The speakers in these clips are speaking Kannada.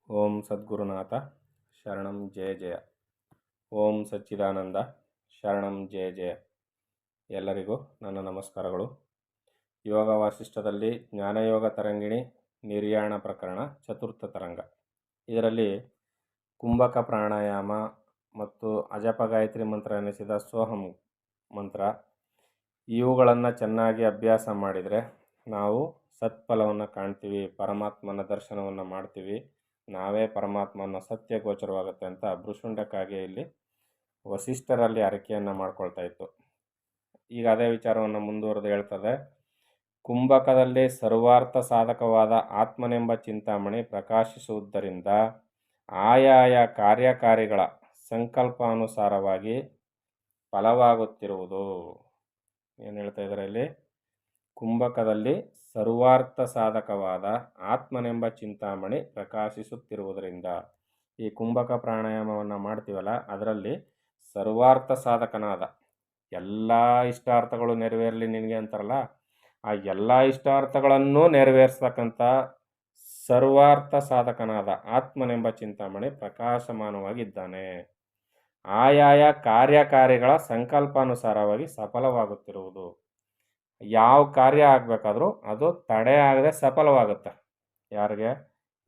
ಓಂ ಸದ್ಗುರುನಾಥ ಶರಣಂ ಜಯ ಜಯ. ಓಂ ಸಚ್ಚಿದಾನಂದ ಶರಣಂ ಜಯ ಜಯ. ಎಲ್ಲರಿಗೂ ನನ್ನ ನಮಸ್ಕಾರಗಳು. ಯೋಗ ವಾಸಿಷ್ಠದಲ್ಲಿ ಜ್ಞಾನಯೋಗ ತರಂಗಿಣಿ ನಿರ್ಯಾಣ ಪ್ರಕರಣ ಚತುರ್ಥ ತರಂಗ. ಇದರಲ್ಲಿ ಕುಂಭಕ ಪ್ರಾಣಾಯಾಮ ಮತ್ತು ಅಜಪ ಗಾಯತ್ರಿ ಮಂತ್ರ ಎನಿಸಿದ ಸೋಹಂ ಮಂತ್ರ ಇವುಗಳನ್ನು ಚೆನ್ನಾಗಿ ಅಭ್ಯಾಸ ಮಾಡಿದರೆ ನಾವು ಸತ್ಫಲವನ್ನು ಕಾಣ್ತೀವಿ, ಪರಮಾತ್ಮನ ದರ್ಶನವನ್ನು ಮಾಡ್ತೀವಿ, ನಾವೇ ಪರಮಾತ್ಮನ ಸತ್ಯ ಗೋಚರವಾಗುತ್ತೆ ಅಂತ ಭೃಶುಂಡಕ್ಕಾಗಿ ಇಲ್ಲಿ ವಸಿಷ್ಠರಲ್ಲಿ ಅರಿಕೆಯನ್ನು ಮಾಡ್ಕೊಳ್ತಾ ಇತ್ತು. ಈಗ ಅದೇ ವಿಚಾರವನ್ನು ಮುಂದುವರೆದು ಹೇಳ್ತದೆ. ಕುಂಭಕದಲ್ಲಿ ಸರ್ವಾರ್ಥ ಸಾಧಕವಾದ ಆತ್ಮನೆಂಬ ಚಿಂತಾಮಣಿ ಪ್ರಕಾಶಿಸುವುದರಿಂದ ಆಯಾಯ ಕಾರ್ಯಕಾರಿಗಳ ಸಂಕಲ್ಪಾನುಸಾರವಾಗಿ ಫಲವಾಗುತ್ತಿರುವುದು. ಏನು ಹೇಳ್ತಾ ಇದ್ದಾರೆ ಇಲ್ಲಿ? ಕುಂಭಕದಲ್ಲಿ ಸರ್ವಾರ್ಥ ಸಾಧಕವಾದ ಆತ್ಮನೆಂಬ ಚಿಂತಾಮಣಿ ಪ್ರಕಾಶಿಸುತ್ತಿರುವುದರಿಂದ, ಈ ಕುಂಭಕ ಪ್ರಾಣಾಯಾಮವನ್ನು ಮಾಡ್ತೀವಲ್ಲ, ಅದರಲ್ಲಿ ಸರ್ವಾರ್ಥ ಸಾಧಕನಾದ ಎಲ್ಲ ಇಷ್ಟಾರ್ಥಗಳು ನೆರವೇರಲಿ ನಿನಗೆ ಅಂತಾರಲ್ಲ, ಆ ಎಲ್ಲ ಇಷ್ಟಾರ್ಥಗಳನ್ನು ನೆರವೇರಿಸ್ತಕ್ಕಂಥ ಸರ್ವಾರ್ಥ ಸಾಧಕನಾದ ಆತ್ಮನೆಂಬ ಚಿಂತಾಮಣಿ ಪ್ರಕಾಶಮಾನವಾಗಿದ್ದಾನೆ. ಆಯಾಯ ಕಾರ್ಯಕಾರಿಗಳ ಸಂಕಲ್ಪಾನುಸಾರವಾಗಿ ಸಫಲವಾಗುತ್ತಿರುವುದು. ಯಾವ ಕಾರ್ಯ ಆಗಬೇಕಾದ್ರೂ ಅದು ತಡೆ ಆಗದೆ ಸಫಲವಾಗುತ್ತೆ. ಯಾರಿಗೆ?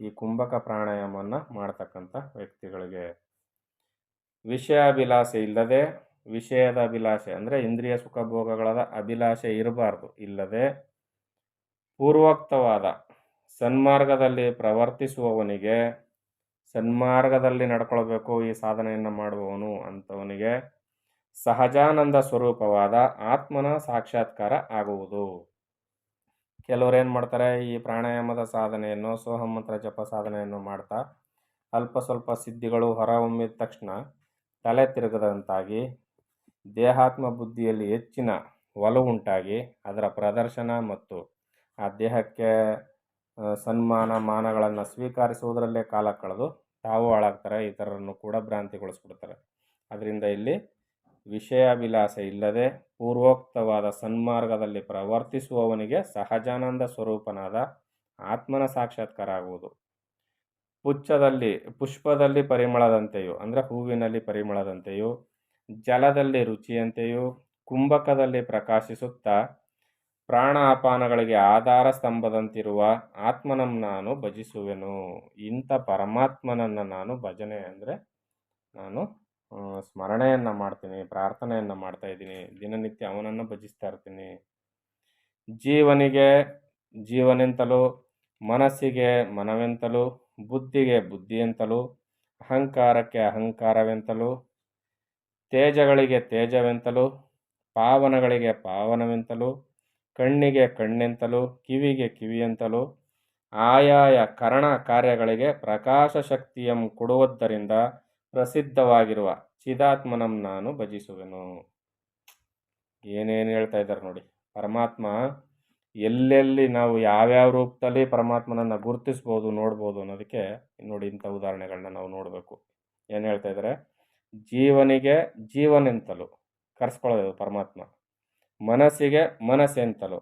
ಈ ಕುಂಭಕ ಪ್ರಾಣಾಯಾಮವನ್ನು ಮಾಡ್ತಕ್ಕಂಥ ವ್ಯಕ್ತಿಗಳಿಗೆ. ವಿಷಯಾಭಿಲಾಷೆ ಇಲ್ಲದೆ, ವಿಷಯದ ಅಭಿಲಾಷೆ ಅಂದರೆ ಇಂದ್ರಿಯ ಸುಖಭೋಗಗಳ ಅಭಿಲಾಷೆ ಇರಬಾರ್ದು, ಇಲ್ಲದೆ ಪೂರ್ವೋಕ್ತವಾದ ಸನ್ಮಾರ್ಗದಲ್ಲಿ ಪ್ರವರ್ತಿಸುವವನಿಗೆ, ಸನ್ಮಾರ್ಗದಲ್ಲಿ ನಡ್ಕೊಳ್ಬೇಕು ಈ ಸಾಧನೆಯನ್ನು ಮಾಡುವವನು ಅಂಥವನಿಗೆ ಸಹಜಾನಂದ ಸ್ವರೂಪವಾದ ಆತ್ಮನ ಸಾಕ್ಷಾತ್ಕಾರ ಆಗುವುದು. ಕೆಲವರು ಏನು ಮಾಡ್ತಾರೆ, ಈ ಪ್ರಾಣಾಯಾಮದ ಸಾಧನೆಯನ್ನು, ಸೋಹಂ ಮಂತ್ರ ಜಪ ಸಾಧನೆಯನ್ನು ಮಾಡ್ತಾ ಅಲ್ಪ ಸ್ವಲ್ಪ ಸಿದ್ಧಿಗಳು ಹೊರಹೊಮ್ಮಿದ ತಕ್ಷಣ ತಲೆ ತಿರುಗದಂತಾಗಿ, ದೇಹಾತ್ಮ ಬುದ್ಧಿಯಲ್ಲಿ ಹೆಚ್ಚಿನ ಒಲವುಂಟಾಗಿ, ಅದರ ಪ್ರದರ್ಶನ ಮತ್ತು ಆ ದೇಹಕ್ಕೆ ಸನ್ಮಾನ ಮಾನಗಳನ್ನು ಸ್ವೀಕರಿಸುವುದರಲ್ಲೇ ಕಾಲ ಕಳೆದು ತಾವು ಹಾಳಾಗ್ತಾರೆ, ಇತರರನ್ನು ಕೂಡ ಭ್ರಾಂತಿಗೊಳಿಸ್ಬಿಡ್ತಾರೆ. ಅದರಿಂದ ಇಲ್ಲಿ ವಿಷಯಾಭಿಲಾಷೆ ಇಲ್ಲದೆ ಪೂರ್ವೋಕ್ತವಾದ ಸನ್ಮಾರ್ಗದಲ್ಲಿ ಪ್ರವರ್ತಿಸುವವನಿಗೆ ಸಹಜಾನಂದ ಸ್ವರೂಪನಾದ ಆತ್ಮನ ಸಾಕ್ಷಾತ್ಕಾರ ಆಗುವುದು. ಪುಷ್ಪದಲ್ಲಿ ಪರಿಮಳದಂತೆಯೂ ಅಂದರೆ ಹೂವಿನಲ್ಲಿ ಪರಿಮಳದಂತೆಯೂ, ಜಲದಲ್ಲಿ ರುಚಿಯಂತೆಯೂ, ಕುಂಭಕದಲ್ಲಿ ಪ್ರಕಾಶಿಸುತ್ತಾ ಪ್ರಾಣ ಅಪಾನಗಳಿಗೆ ಆಧಾರ ಸ್ತಂಭದಂತಿರುವ ಆತ್ಮನನ್ನು ನಾನು ಭಜಿಸುವೆನು. ಇಂಥ ಪರಮಾತ್ಮನನ್ನು ನಾನು ಭಜನೆ ಅಂದರೆ ನಾನು ಸ್ಮರಣೆಯನ್ನು ಮಾಡ್ತೀನಿ, ಪ್ರಾರ್ಥನೆಯನ್ನು ಮಾಡ್ತಾ ಇದ್ದೀನಿ, ದಿನನಿತ್ಯ ಅವನನ್ನು ಭಜಿಸ್ತಾ ಇರ್ತೀನಿ. ಜೀವನಿಗೆ ಜೀವನೆಂತಲೂ, ಮನಸ್ಸಿಗೆ ಮನವೆಂತಲೂ, ಬುದ್ಧಿಗೆ ಬುದ್ಧಿಯೆಂತಲೂ, ಅಹಂಕಾರಕ್ಕೆ ಅಹಂಕಾರವೆಂತಲೂ, ತೇಜಗಳಿಗೆ ತೇಜವೆಂತಲೂ, ಪಾವನಗಳಿಗೆ ಪಾವನವೆಂತಲೂ, ಕಣ್ಣಿಗೆ ಕಣ್ಣೆಂತಲೂ, ಕಿವಿಗೆ ಕಿವಿಯೆಂತಲೂ, ಆಯಾಯ ಕರಣ ಕಾರ್ಯಗಳಿಗೆ ಪ್ರಕಾಶ ಶಕ್ತಿಯಂ ಕೊಡುವುದರಿಂದ ಪ್ರಸಿದ್ಧವಾಗಿರುವ ಚಿದಾತ್ಮನಂ ನಾನು ಭಜಿಸುವೆನು. ಏನೇನು ಹೇಳ್ತಾ ಇದ್ದಾರೆ ನೋಡಿ. ಪರಮಾತ್ಮ ಎಲ್ಲೆಲ್ಲಿ ನಾವು ಯಾವ್ಯಾವ ರೂಪದಲ್ಲಿ ಪರಮಾತ್ಮನನ್ನು ಗುರುತಿಸ್ಬೋದು, ನೋಡ್ಬೋದು ಅನ್ನೋದಕ್ಕೆ ನೋಡಿ ಇಂಥ ಉದಾಹರಣೆಗಳನ್ನ ನಾವು ನೋಡಬೇಕು. ಏನು ಹೇಳ್ತಾ ಇದ್ದಾರೆ? ಜೀವನಿಗೆ ಜೀವನೆಂತಲೂ ಕರೆಸ್ಕೊಳ್ಳೋದು ಪರಮಾತ್ಮ, ಮನಸ್ಸಿಗೆ ಮನಸ್ಸೆಂತಲೂ.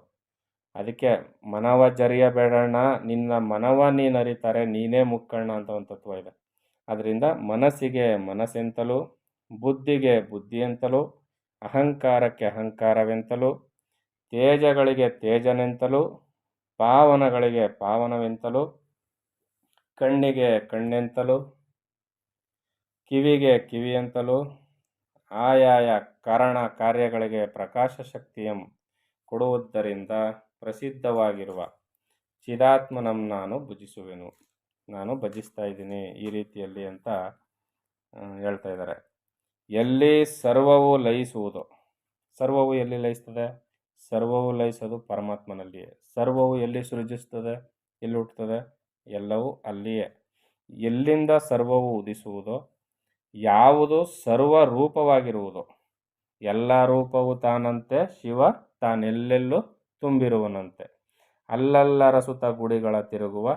ಅದಕ್ಕೆ ಮನವ ಜರಿಯಬೇಡಣ್ಣ, ನಿನ್ನ ಮನವ ನೀನು ಅರಿತಾರೆ ನೀನೇ ಮುಕ್ಕಣ್ಣ ಅಂತ ಒಂದು ತತ್ವ ಇದೆ. ಅದರಿಂದ ಮನಸ್ಸಿಗೆ ಮನಸ್ಸೆಂತಲೂ, ಬುದ್ಧಿಗೆ ಬುದ್ಧಿಯೆಂತಲೂ, ಅಹಂಕಾರಕ್ಕೆ ಅಹಂಕಾರವೆಂತಲೂ, ತೇಜಗಳಿಗೆ ತೇಜನೆಂತಲೂ, ಪಾವನಗಳಿಗೆ ಪಾವನವೆಂತಲೂ, ಕಣ್ಣಿಗೆ ಕಣ್ಣೆಂತಲೂ, ಕಿವಿಗೆ ಕಿವಿಯೆಂತಲೂ, ಆಯಾಯ ಕಾರಣ ಕಾರ್ಯಗಳಿಗೆ ಪ್ರಕಾಶ ಶಕ್ತಿಯಂ ಕೊಡುವುದರಿಂದ ಪ್ರಸಿದ್ಧವಾಗಿರುವ ಚಿದಾತ್ಮನಂ ನಾನು ಭಜಿಸುವೆನು. ನಾನು ಭಜಿಸ್ತಾ ಇದ್ದೀನಿ ಈ ರೀತಿಯಲ್ಲಿ ಅಂತ ಹೇಳ್ತಾ ಇದ್ದಾರೆ. ಎಲ್ಲಿ ಸರ್ವವು ಲಯಿಸುವುದು, ಸರ್ವವು ಎಲ್ಲಿ ಲಯಿಸ್ತದೆ? ಸರ್ವವು ಲಯಿಸೋದು ಪರಮಾತ್ಮನಲ್ಲಿಯೇ. ಸರ್ವವು ಎಲ್ಲಿ ಸೃಜಿಸ್ತದೆ, ಎಲ್ಲಿ ಹುಟ್ಟುತ್ತದೆ? ಎಲ್ಲವೂ ಅಲ್ಲಿಯೇ. ಎಲ್ಲಿಂದ ಸರ್ವವು ಉದಿಸುವುದೋ, ಯಾವುದು ಸರ್ವ ರೂಪವಾಗಿರುವುದು, ಎಲ್ಲ ರೂಪವು ತಾನಂತೆ, ಶಿವ ತಾನೆಲ್ಲೆಲ್ಲೂ ತುಂಬಿರುವನಂತೆ, ಅಲ್ಲಲ್ಲರಸುತ ಗುಡಿಗಳ ತಿರುಗುವ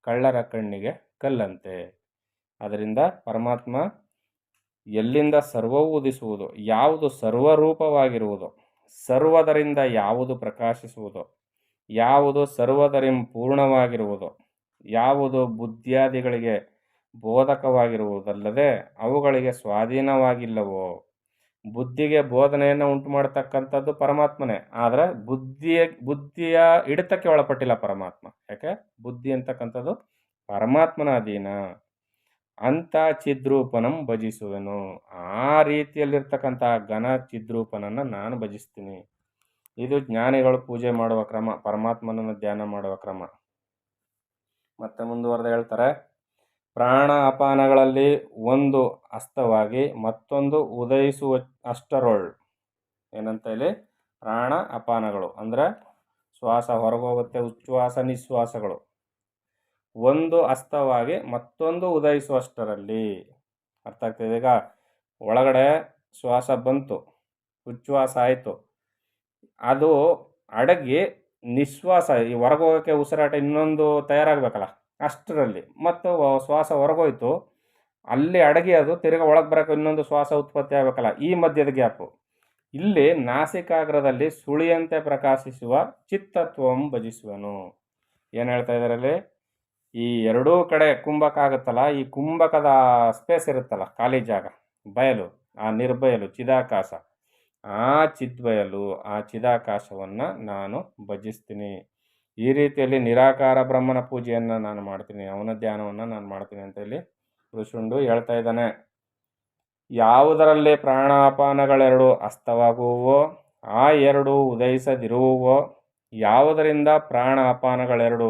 ಕಳ್ಳರ ಕಣ್ಣಿಗೆ ಕಲ್ಲಂತೆ. ಅದರಿಂದ ಪರಮಾತ್ಮ ಎಲ್ಲಿಂದ ಸರ್ವವು ಉದಿಸುವುದು, ಯಾವುದು ಸರ್ವರೂಪವಾಗಿರುವುದು, ಸರ್ವದರಿಂದ ಯಾವುದು ಪ್ರಕಾಶಿಸುವುದು, ಯಾವುದು ಸರ್ವದರಿಂ ಪೂರ್ಣವಾಗಿರುವುದು, ಯಾವುದು ಬುದ್ಧಿಯಾದಿಗಳಿಗೆ ಬೋಧಕವಾಗಿರುವುದಲ್ಲದೆ ಅವುಗಳಿಗೆ ಸ್ವಾಧೀನವಾಗಿಲ್ಲವೋ. ಬುದ್ಧಿಗೆ ಬೋಧನೆಯನ್ನು ಉಂಟು ಮಾಡತಕ್ಕಂಥದ್ದು ಪರಮಾತ್ಮನೇ, ಆದರೆ ಬುದ್ಧಿಯ ಹಿಡಿತಕ್ಕೆ ಒಳಪಟ್ಟಿಲ್ಲ ಪರಮಾತ್ಮ. ಯಾಕೆ? ಬುದ್ಧಿ ಅಂತಕ್ಕಂಥದ್ದು ಪರಮಾತ್ಮನ ಅಧೀನ. ಅಂತ ಚಿದ್ರೂಪನಂ ಭಜಿಸುವೆನು. ಆ ರೀತಿಯಲ್ಲಿರ್ತಕ್ಕಂಥ ಘನ ಚಿದ್ರೂಪನನ್ನು ನಾನು ಭಜಿಸ್ತೀನಿ. ಇದು ಜ್ಞಾನಿಗಳು ಪೂಜೆ ಮಾಡುವ ಕ್ರಮ, ಪರಮಾತ್ಮನನ್ನು ಧ್ಯಾನ ಮಾಡುವ ಕ್ರಮ. ಮತ್ತೆ ಮುಂದುವರೆದು ಹೇಳ್ತಾರೆ, ಪ್ರಾಣ ಅಪಾನಗಳಲ್ಲಿ ಒಂದು ಅಸ್ತವಾಗಿ ಮತ್ತೊಂದು ಉದಯಿಸುವ ಅಷ್ಟರೊಳ್. ಏನಂತ ಇಲ್ಲಿ? ಪ್ರಾಣ ಅಪಾನಗಳು ಅಂದರೆ ಶ್ವಾಸ ಹೊರಗೋಗುತ್ತೆ, ಉಚ್ಛ್ವಾಸ ನಿಶ್ವಾಸಗಳು. ಒಂದು ಅಸ್ತವಾಗಿ ಮತ್ತೊಂದು ಉದಯಿಸುವಷ್ಟರಲ್ಲಿ. ಅರ್ಥ ಆಗ್ತದೆ? ಈಗ ಒಳಗಡೆ ಶ್ವಾಸ ಬಂತು, ಉಚ್ಛ್ವಾಸ ಆಯಿತು, ಅದು ಅಡಗಿ ನಿಶ್ವಾಸ, ಈ ಹೊರಗೋಗೋಕ್ಕೆ ಉಸಿರಾಟ ಇನ್ನೊಂದು ತಯಾರಾಗಬೇಕಲ್ಲ, ಅಷ್ಟರಲ್ಲಿ ಮತ್ತು ಶ್ವಾಸ ಹೊರಗೋಯ್ತು, ಅಲ್ಲಿ ಅಡಗಿ ಅದು ತಿರ್ಗಿ ಒಳಗೆ ಬರೋಕ್ಕೆ ಇನ್ನೊಂದು ಶ್ವಾಸ ಉತ್ಪತ್ತಿ ಆಗಬೇಕಲ್ಲ, ಈ ಮಧ್ಯದ ಗ್ಯಾಪು. ಇಲ್ಲಿ ನಾಸಿಕಾಗ್ರದಲ್ಲಿ ಸುಳಿಯಂತೆ ಪ್ರಕಾಶಿಸುವ ಚಿತ್ತತ್ವಂ ಭಜಿಸುವನು. ಏನು ಹೇಳ್ತಾ ಇದ್ದಾರಲ್ಲಿ? ಈ ಎರಡೂ ಕಡೆ ಕುಂಭಕ ಆಗುತ್ತಲ್ಲ, ಈ ಕುಂಭಕದ ಸ್ಪೇಸ್ ಇರುತ್ತಲ್ಲ, ಖಾಲಿ ಜಾಗ, ಬಯಲು, ಆ ನಿರ್ಬಯಲು ಚಿದಾಕಾಶ, ಆ ಚಿದ್ಬಯಲು, ಆ ಚಿದಾಕಾಶವನ್ನು ನಾನು ಭಜಿಸ್ತೀನಿ. ಈ ರೀತಿಯಲ್ಲಿ ನಿರಾಕಾರ ಬ್ರಹ್ಮನ ಪೂಜೆಯನ್ನು ನಾನು ಮಾಡ್ತೀನಿ, ಅವನ ಧ್ಯಾನವನ್ನು ನಾನು ಮಾಡ್ತೀನಿ ಅಂತ ಇಲ್ಲಿ ಋಷುಂಡು ಹೇಳ್ತಾ ಇದ್ದಾನೆ. ಯಾವುದರಲ್ಲಿ ಪ್ರಾಣಾಪಾನಗಳೆರಡು ಅಸ್ತವಾಗುವೋ ಆ ಎರಡು ಉದಯಿಸದಿರುವೋ, ಯಾವುದರಿಂದ ಪ್ರಾಣ ಅಪಾನಗಳೆರಡು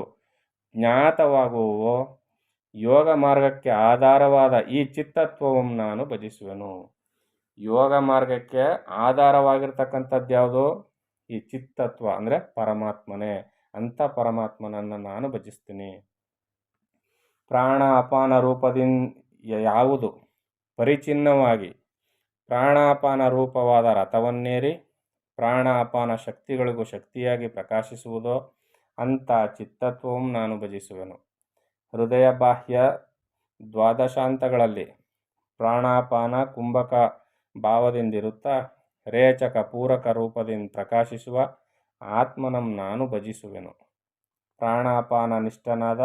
ಜ್ಞಾತವಾಗುವೋ, ಯೋಗ ಮಾರ್ಗಕ್ಕೆ ಆಧಾರವಾದ ಈ ಚಿತ್ತತ್ವವನ್ನು ನಾನು ಭಜಿಸುವೆನು. ಯೋಗ ಮಾರ್ಗಕ್ಕೆ ಆಧಾರವಾಗಿರ್ತಕ್ಕಂಥದ್ದು ಯಾವುದು? ಈ ಚಿತ್ತತ್ವ ಅಂದರೆ ಪರಮಾತ್ಮನೇ. ಅಂಥ ಪರಮಾತ್ಮನನ್ನು ನಾನು ಭಜಿಸ್ತೀನಿ. ಪ್ರಾಣ ಅಪಾನ ರೂಪದಿಂದ ಯಾವುದು ಪರಿಚಿನ್ನವಾಗಿ ಪ್ರಾಣಾಪಾನ ರೂಪವಾದ ರಥವನ್ನೇರಿ ಪ್ರಾಣ ಅಪಾನ ಶಕ್ತಿಗಳಿಗೂ ಶಕ್ತಿಯಾಗಿ ಪ್ರಕಾಶಿಸುವುದೋ ಅಂಥ ಚಿತ್ತತ್ವವನ್ನು ನಾನು ಭಜಿಸುವೆನು. ಹೃದಯ ಬಾಹ್ಯ ದ್ವಾದಶಾಂತಗಳಲ್ಲಿ ಪ್ರಾಣಾಪಾನ ಕುಂಭಕ ಭಾವದಿಂದಿರುತ್ತಾ ರೇಚಕ ಪೂರಕ ರೂಪದಿಂದ ಪ್ರಕಾಶಿಸುವ ಆತ್ಮನಂ ನಾನು ಭಜಿಸುವೆನು. ಪ್ರಾಣಾಪಾನ ನಿಷ್ಠನಾದ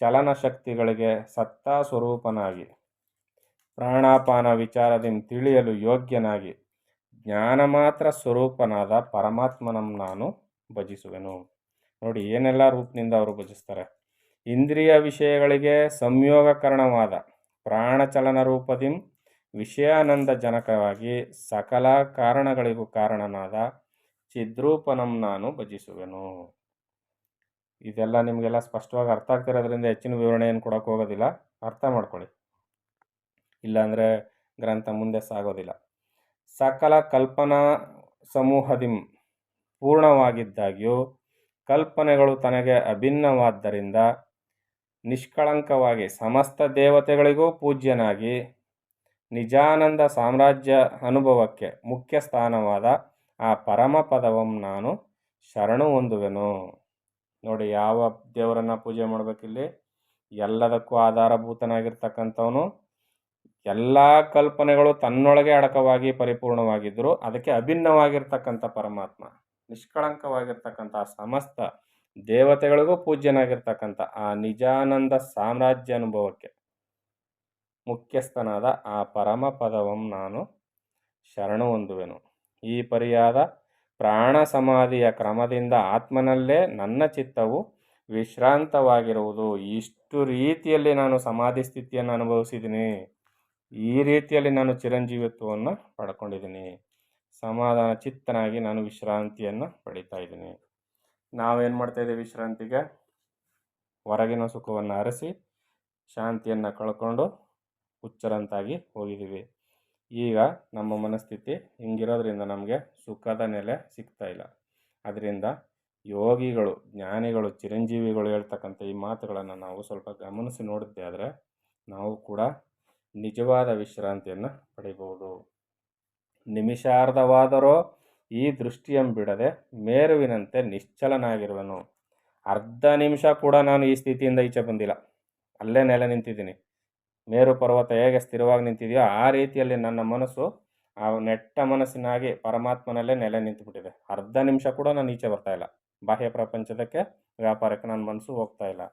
ಚಲನ ಶಕ್ತಿಗಳಿಗೆ ಸತ್ತಾ ಸ್ವರೂಪನಾಗಿ ಪ್ರಾಣಾಪಾನ ವಿಚಾರದಿಂದ ತಿಳಿಯಲು ಯೋಗ್ಯನಾಗಿ ಜ್ಞಾನ ಮಾತ್ರ ಸ್ವರೂಪನಾದ ಪರಮಾತ್ಮನಂ ನಾನು ಭಜಿಸುವೆನು. ನೋಡಿ ಏನೆಲ್ಲ ರೂಪದಿಂದ ಅವರು ಭಜಿಸ್ತಾರೆ. ಇಂದ್ರಿಯ ವಿಷಯಗಳಿಗೆ ಸಂಯೋಗಕರಣವಾದ ಪ್ರಾಣಚಲನ ರೂಪದಿಂ ವಿಷಯಾನಂದ ಜನಕವಾಗಿ ಸಕಲ ಕಾರಣಗಳಿಗೂ ಕಾರಣನಾದ ಚಿದ್ರೂಪನಂ ನಾನು ಭಜಿಸುವೆನು. ಇದೆಲ್ಲ ನಿಮಗೆಲ್ಲ ಸ್ಪಷ್ಟವಾಗಿ ಅರ್ಥ ಆಗ್ತಿರೋದ್ರಿಂದ ಹೆಚ್ಚಿನ ವಿವರಣೆ ಏನು ಕೊಡೋಕೆ ಹೋಗೋದಿಲ್ಲ, ಅರ್ಥ ಮಾಡ್ಕೊಳ್ಳಿ, ಇಲ್ಲಾಂದರೆ ಗ್ರಂಥ ಮುಂದೆ ಸಾಗೋದಿಲ್ಲ. ಸಕಲ ಕಲ್ಪನಾ ಸಮೂಹದಿಂ ಪೂರ್ಣವಾಗಿದ್ದಾಗ್ಯೂ ಕಲ್ಪನೆಗಳು ತನಗೆ ಅಭಿನ್ನವಾದ್ದರಿಂದ ನಿಷ್ಕಳಂಕವಾಗಿ ಸಮಸ್ತ ದೇವತೆಗಳಿಗೂ ಪೂಜ್ಯನಾಗಿ ನಿಜಾನಂದ ಸಾಮ್ರಾಜ್ಯ ಅನುಭವಕ್ಕೆ ಮುಖ್ಯ ಸ್ಥಾನವಾದ ಆ ಪರಮ ಪದವಂ ನಾನು ಶರಣು ಹೊಂದುವೆನು. ನೋಡಿ ಯಾವ ದೇವರನ್ನು ಪೂಜೆ ಮಾಡಬೇಕಿಲ್ಲಿ? ಎಲ್ಲದಕ್ಕೂ ಆಧಾರಭೂತನಾಗಿರ್ತಕ್ಕಂಥವನು, ಎಲ್ಲ ಕಲ್ಪನೆಗಳು ತನ್ನೊಳಗೆ ಅಡಕವಾಗಿ ಪರಿಪೂರ್ಣವಾಗಿದ್ದರೂ ಅದಕ್ಕೆ ಅಭಿನ್ನವಾಗಿರ್ತಕ್ಕಂಥ ಪರಮಾತ್ಮ, ನಿಷ್ಕಳಂಕವಾಗಿರ್ತಕ್ಕಂಥ ಸಮಸ್ತ ದೇವತೆಗಳಿಗೂ ಪೂಜ್ಯನಾಗಿರ್ತಕ್ಕಂಥ ಆ ನಿಜಾನಂದ ಸಾಮ್ರಾಜ್ಯ ಅನುಭವಕ್ಕೆ ಮುಖ್ಯಸ್ಥನಾದ ಆ ಪರಮ ಪದವಂ ನಾನು ಶರಣು ಹೊಂದುವೆನು. ಈ ಪರಿಯಾದ ಪ್ರಾಣ ಸಮಾಧಿಯ ಕ್ರಮದಿಂದ ಆತ್ಮನಲ್ಲೇ ನನ್ನ ಚಿತ್ತವು ವಿಶ್ರಾಂತವಾಗಿರುವುದು. ಇಷ್ಟು ರೀತಿಯಲ್ಲಿ ನಾನು ಸಮಾಧಿ ಸ್ಥಿತಿಯನ್ನು ಅನುಭವಿಸಿದ್ದೀನಿ, ಈ ರೀತಿಯಲ್ಲಿ ನಾನು ಚಿರಂಜೀವಿತ್ವವನ್ನು ಪಡ್ಕೊಂಡಿದ್ದೀನಿ, ಸಮಾಧಾನ ಚಿತ್ತನಾಗಿ ನಾನು ವಿಶ್ರಾಂತಿಯನ್ನು ಪಡಿತಾ ಇದ್ದೀನಿ. ನಾವೇನು ಮಾಡ್ತಾಯಿದ್ದೀವಿ? ವಿಶ್ರಾಂತಿಗೆ ಹೊರಗಿನ ಸುಖವನ್ನು ಅರಸಿ ಶಾಂತಿಯನ್ನು ಕಳ್ಕೊಂಡು ಹುಚ್ಚರಂತಾಗಿ ಹೋಗಿದ್ದೀವಿ. ಈಗ ನಮ್ಮ ಮನಸ್ಥಿತಿ ಹಿಂಗಿರೋದ್ರಿಂದ ನಮಗೆ ಸುಖದ ನೆಲೆ ಸಿಗ್ತಾ ಇಲ್ಲ. ಅದರಿಂದ ಯೋಗಿಗಳು, ಜ್ಞಾನಿಗಳು, ಚಿರಂಜೀವಿಗಳು ಹೇಳ್ತಕ್ಕಂಥ ಈ ಮಾತುಗಳನ್ನು ನಾವು ಸ್ವಲ್ಪ ಗಮನಿಸಿ ನೋಡಿದ್ದೆ ಆದರೆ ನಾವು ಕೂಡ ನಿಜವಾದ ವಿಶ್ರಾಂತಿಯನ್ನು ಪಡಿಬಹುದು. ನಿಮಿಷಾರ್ಧವಾದರೋ ಈ ದೃಷ್ಟಿಯಂಬಿಡದೆ ಮೇರುವಿನಂತೆ ನಿಶ್ಚಲನಾಗಿರುವನು. ಅರ್ಧ ನಿಮಿಷ ಕೂಡ ನಾನು ಈ ಸ್ಥಿತಿಯಿಂದ ಈಚೆ ಬಂದಿಲ್ಲ, ಅಲ್ಲೇ ನೆಲೆ ನಿಂತಿದ್ದೀನಿ. ಮೇರು ಪರ್ವತ ಹೇಗೆ ಸ್ಥಿರವಾಗಿ ನಿಂತಿದೆಯೋ ಆ ರೀತಿಯಲ್ಲಿ ನನ್ನ ಮನಸ್ಸು ಆ ನೆಟ್ಟ ಮನಸ್ಸಿನಾಗಿ ಪರಮಾತ್ಮನಲ್ಲೇ ನೆಲೆ ನಿಂತುಬಿಟ್ಟಿದೆ. ಅರ್ಧ ನಿಮಿಷ ಕೂಡ ನಾನು ಈಚೆ ಬರ್ತಾ ಇಲ್ಲ, ಬಾಹ್ಯ ಪ್ರಪಂಚದಕ್ಕೆ ವ್ಯಾಪಾರಕ್ಕೆ ನನ್ನ ಮನಸ್ಸು ಹೋಗ್ತಾ ಇಲ್ಲ,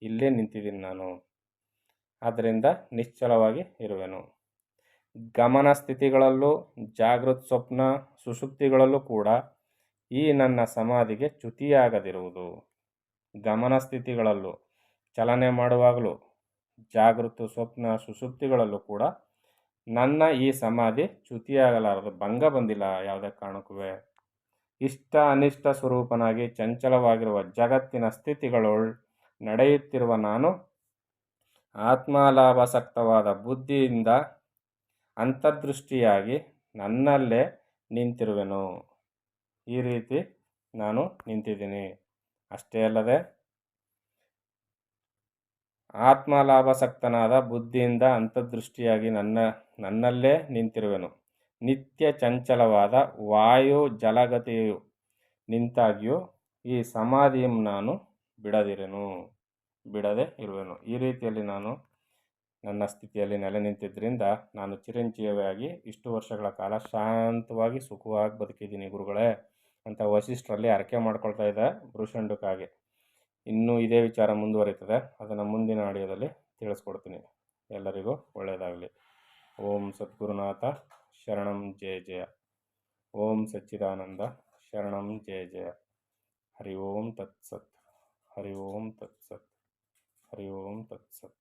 ಇಲ್ಲೇ ನಿಂತಿದ್ದೀನಿ ನಾನು. ಆದ್ದರಿಂದ ನಿಶ್ಚಲವಾಗಿ ಇರುವೆನು. ಗಮನ ಸ್ಥಿತಿಗಳಲ್ಲೂ ಜಾಗೃತ್ ಸ್ವಪ್ನ ಸುಷುಪ್ತಿಗಳಲ್ಲೂ ಕೂಡ ಈ ನನ್ನ ಸಮಾಧಿಗೆ ಚ್ಯುತಿಯಾಗದಿರುವುದು. ಗಮನ ಸ್ಥಿತಿಗಳಲ್ಲೂ ಚಲನೆ ಮಾಡುವಾಗಲೂ ಜಾಗೃತ ಸ್ವಪ್ನ ಸುಷುಪ್ತಿಗಳಲ್ಲೂ ಕೂಡ ನನ್ನ ಈ ಸಮಾಧಿ ಚ್ಯುತಿಯಾಗಲಾರದು, ಭಂಗ ಬಂದಿಲ್ಲ ಯಾವುದೇ ಕಾರಣಕ್ಕೂ. ಇಷ್ಟ ಅನಿಷ್ಟ ಸ್ವರೂಪನಾಗಿ ಚಂಚಲವಾಗಿರುವ ಜಗತ್ತಿನ ಸ್ಥಿತಿಗಳೊಳ್ ನಡೆಯುತ್ತಿರುವ ನಾನು ಆತ್ಮಲಾಭಾಸಕ್ತವಾದ ಬುದ್ಧಿಯಿಂದ ಅಂತರ್ದೃಷ್ಟಿಯಾಗಿ ನನ್ನಲ್ಲೇ ನಿಂತಿರುವೆನು. ಈ ರೀತಿ ನಾನು ನಿಂತಿದ್ದೀನಿ. ಅಷ್ಟೇ ಅಲ್ಲದೆ ಆತ್ಮಲಾಭಾಸಕ್ತನಾದ ಬುದ್ಧಿಯಿಂದ ಅಂತರ್ದೃಷ್ಟಿಯಾಗಿ ನನ್ನಲ್ಲೇ ನಿಂತಿರುವೆನು. ನಿತ್ಯ ಚಂಚಲವಾದ ವಾಯು ಜಲಗತಿಯು ನಿಂತಾಗ್ಯೂ ಈ ಸಮಾಧಿಯನ್ನು ನಾನು ಬಿಡದೆ ಇರುವೆನು. ಈ ರೀತಿಯಲ್ಲಿ ನಾನು ನನ್ನ ಸ್ಥಿತಿಯಲ್ಲಿ ನೆಲೆ ನಿಂತಿದ್ದರಿಂದ ನಾನು ಚಿರಂಜೀವಿಯಾಗಿ ಇಷ್ಟು ವರ್ಷಗಳ ಕಾಲ ಶಾಂತವಾಗಿ ಸುಖವಾಗಿ ಬದುಕಿದ್ದೀನಿ ಗುರುಗಳೇ ಅಂತ ವಸಿಷ್ಠರಲ್ಲಿ ಹರಕೆ ಮಾಡ್ಕೊಳ್ತಾ ಇದ್ದ ಭೃಷಂಡುಕಾಗೆ. ಇನ್ನೂ ಇದೇ ವಿಚಾರ ಮುಂದುವರಿತದೆ. ಅದನ್ನು ಮುಂದಿನ ಆಡಿಯೋದಲ್ಲಿ ತಿಳಿಸ್ಕೊಡ್ತೀನಿ. ಎಲ್ಲರಿಗೂ ಒಳ್ಳೆಯದಾಗಲಿ. ಓಂ ಸದ್ಗುರುನಾಥ ಶರಣಂ ಜಯ ಜಯ. ಓಂ ಸಚ್ಚಿದಾನಂದ ಶರಣಂ ಜಯ ಜಯ. ಹರಿ ಓಂ ತತ್ಸತ್. ಹರಿ ಓಂ ತತ್ಸತ್. ಹರಿ ಓಂ ತತ್ಸತ್.